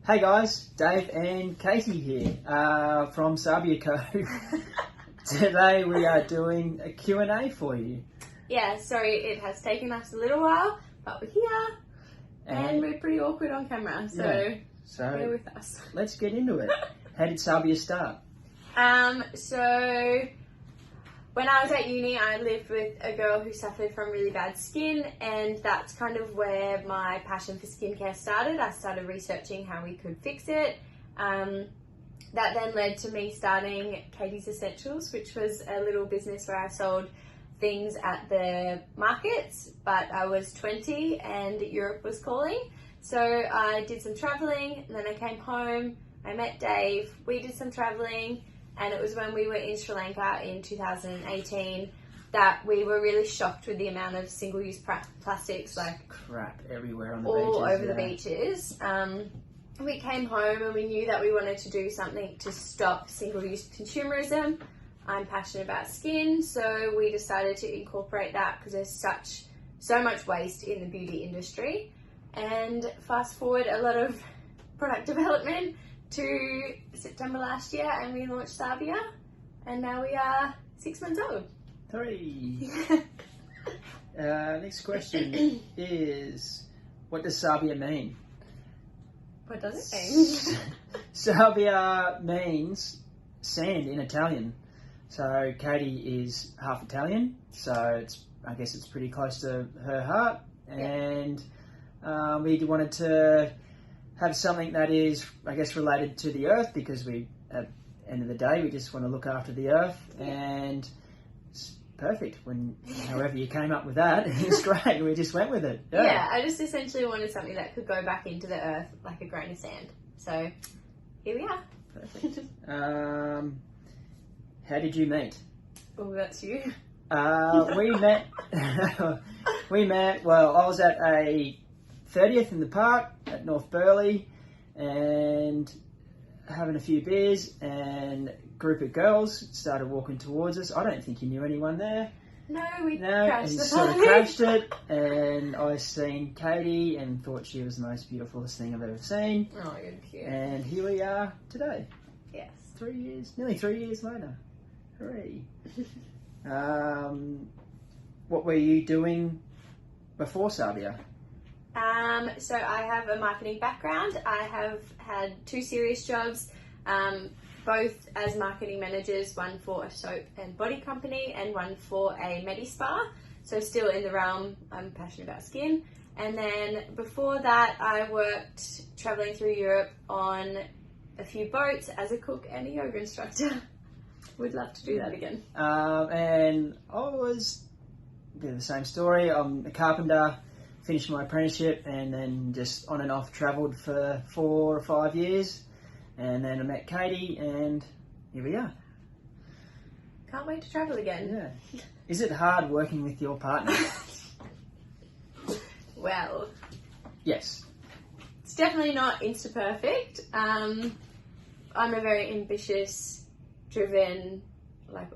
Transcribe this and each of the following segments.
Hey guys, Dave and Katie here from Sabbia Co. Today we are doing a Q&A for you. Yeah, sorry it has taken us a little while, but we're here and we're pretty awkward on camera, so bear with us. Let's get into it. How did Sabbia start? So when I was at uni, I lived with a girl who suffered from really bad skin, and that's kind of where my passion for skincare started. I started researching how we could fix it. That then led to me starting Katie's Essentials, which was a little business where I sold things at the markets, but I was 20 and Europe was calling. So I did some traveling, and then I came home, I met Dave, we did some traveling, and it was when we were in Sri Lanka in 2018 that we were really shocked with the amount of single-use plastics, like crap everywhere on the all beaches. Over the beaches. We came home and we knew that we wanted to do something to stop single-use consumerism. I'm passionate about skin, so we decided to incorporate that because there's so much waste in the beauty industry. And fast forward a lot of product development to September last year, and we launched Sabbia, and now we are 6 months old. 3. Next question is, what does Sabbia mean? What does it mean? Sabbia means sand in Italian. So Katie is half Italian, so I guess it's pretty close to her heart, and we wanted to have something that is, I guess, related to the earth, because we, at the end of the day, we just want to look after the earth, and it's perfect. However you came up with that, it's great. We just went with it. Yeah, I just essentially wanted something that could go back into the earth like a grain of sand. So here we are. Perfect. How did you meet? Oh, that's you. We met, well, I was at a 30th in the park at North Burleigh and having a few beers, and a group of girls started walking towards us. I don't think you knew anyone there. No, crashed and the sort of party. crashed it, and I seen Katie and thought she was the most beautifulest thing I've ever seen. Oh, you're cute. And here we are today. Yes. Nearly 3 years later. Hooray. What were you doing before Sabbia? So I have a marketing background. I have had 2 serious jobs, both as marketing managers, one for a soap and body company and one for a medi-spa. So still in the realm, I'm passionate about skin. And then before that, I worked traveling through Europe on a few boats as a cook and a yoga instructor. Would love to do that again. And I was a bit of the same story. I'm a carpenter, finished my apprenticeship, and then just on and off travelled for 4 or 5 years. And then I met Katie, and here we are. Can't wait to travel again. Yeah. Is it hard working with your partner? Well, yes. it's definitely not insta-perfect. I'm a very ambitious, driven,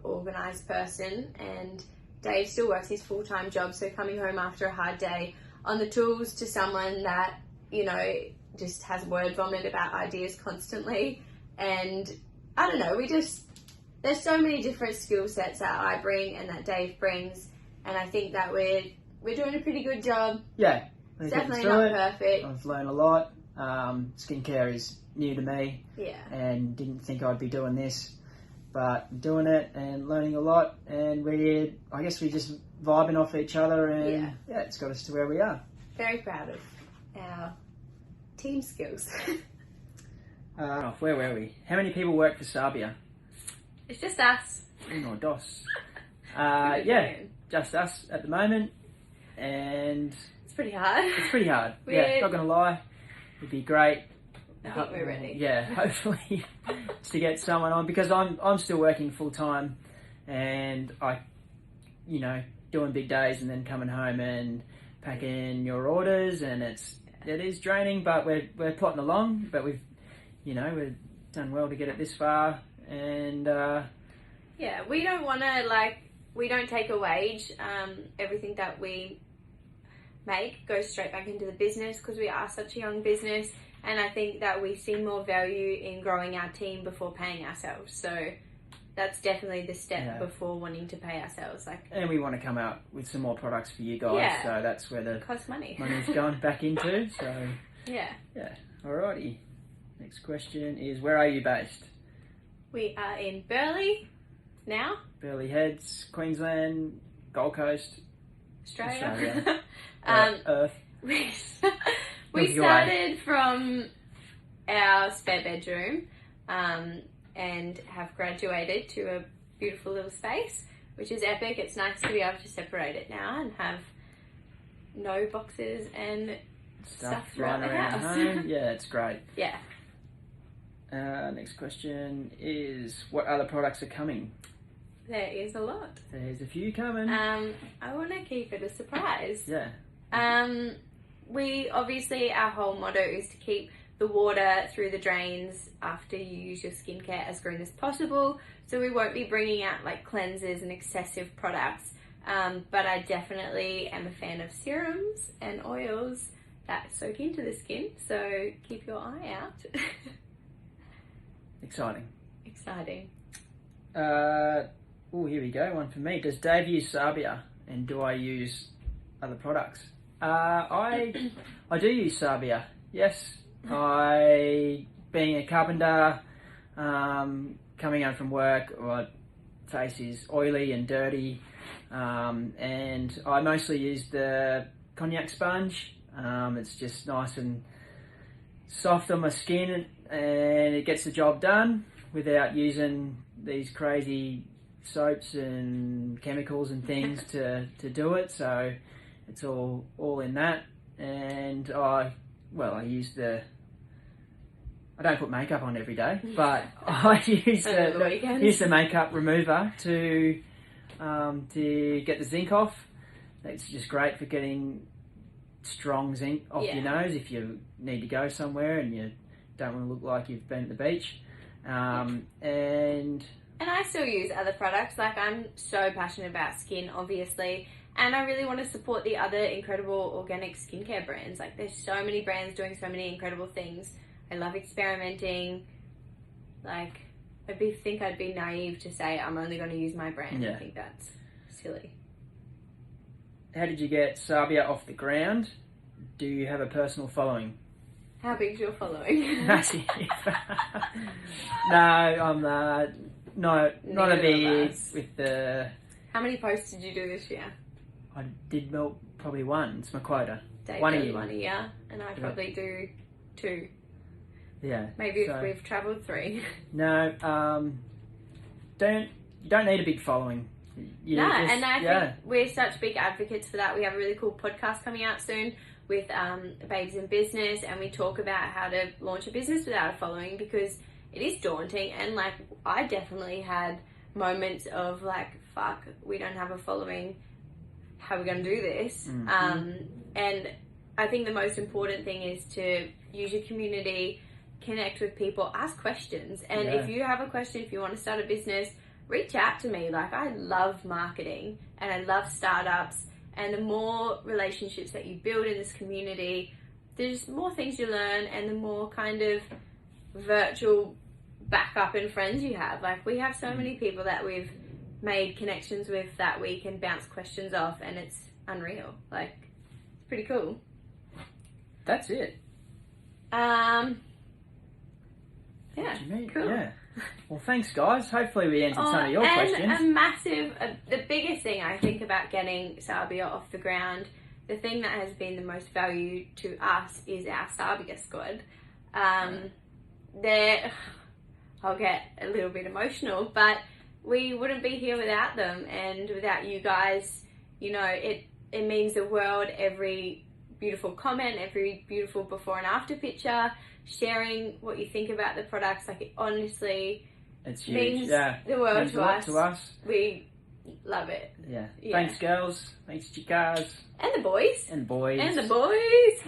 organised person, and Dave still works his full-time job, so coming home after a hard day on the tools to someone that, just has word vomit about ideas constantly, and I don't know, there's so many different skill sets that I bring and that Dave brings, and I think that we're doing a pretty good job. Yeah. It's definitely not perfect. I've learned a lot. Skincare is new to me. Yeah. And didn't think I'd be doing this, but doing it and learning a lot, and I guess we're just vibing off each other, and yeah, it's got us to where we are. Very proud of our team skills. Where were we? How many people work for Sabbia? It's just us. Or DOS. Yeah, just us at the moment, and it's pretty hard. It's pretty hard. Yeah, not gonna lie. It'd be great. I think we're ready. Yeah, hopefully to get someone on, because I'm still working full time, and doing big days and then coming home and packing your orders, and it is draining, but we're plotting along. But we've done well to get it this far, and yeah, we don't want to we don't take a wage. Everything that we make goes straight back into the business because we are such a young business, and I think that we see more value in growing our team before paying ourselves. So that's definitely the step before wanting to pay ourselves. And we want to come out with some more products for you guys. Yeah. So that's where the costs money's going back into. So yeah. Alrighty. Next question is, where are you based? We are in Burleigh now. Burleigh Heads, Queensland, Gold Coast, Australia. Earth. We started from our spare bedroom and have graduated to a beautiful little space, which is epic. It's nice to be able to separate it now and have no boxes and stuff throughout the house. Home. Yeah, it's great. Yeah. Next question is, what other products are coming? There is a lot. There's a few coming. I want to keep it a surprise. Yeah. We obviously, our whole motto is to keep the water through the drains after you use your skincare as green as possible. So we won't be bringing out like cleansers and excessive products. But I definitely am a fan of serums and oils that soak into the skin. So keep your eye out. Exciting. Oh, here we go. One for me. Does Dave use Sabbia, and do I use other products? I do use Sabbia. Yes, being a carpenter, coming home from work, my face is oily and dirty, and I mostly use the cognac sponge. It's just nice and soft on my skin, and it gets the job done without using these crazy soaps and chemicals and things to do it. So it's all in that. And I use I don't put makeup on every day, but I use the makeup remover to get the zinc off. It's just great for getting strong zinc off your nose if you need to go somewhere and you don't want to look like you've been at the beach. And I still use other products. Like, I'm so passionate about skin, obviously, and I really want to support the other incredible organic skincare brands. Like, there's so many brands doing so many incredible things. I love experimenting. Like, think I'd be naive to say I'm only going to use my brand. I think that's silly. How did you get Sabbia off the ground? Do you have a personal following? How big's your following? No, I'm not a big with the. How many posts did you do this year? I did probably one. It's my quota. Dave one a year, and I probably do 2. Yeah. Maybe if we've travelled 3. No, you don't need a big following. And I think we're such big advocates for that. We have a really cool podcast coming out soon with Babes in Business, and we talk about how to launch a business without a following, because it is daunting. And like, I definitely had moments of like, fuck, we don't have a following, how are we going to do this? And I think the most important thing is to use your community, connect with people, ask questions. And if you have a question, if you want to start a business, reach out to me. Like, I love marketing and I love startups, and the more relationships that you build in this community, there's more things you learn, and the more kind of virtual backup and friends you have. Like, we have so many people that we've made connections with that we can bounce questions off, and it's unreal. Like, it's pretty cool. That's it. Yeah, cool. Yeah. Well, thanks, guys. Hopefully we answered some of your questions. The biggest thing I think about getting Sabbia off the ground, the thing that has been the most value to us is our Sabbia squad. I'll get a little bit emotional, but we wouldn't be here without them, and without you guys. You know, it means the world. Every beautiful comment, every beautiful before and after picture, sharing what you think about the products, like, it honestly, it's huge. Means the world to us. We love it. Yeah. Thanks, girls. Thanks, chicas. And the boys. And boys. And the boys.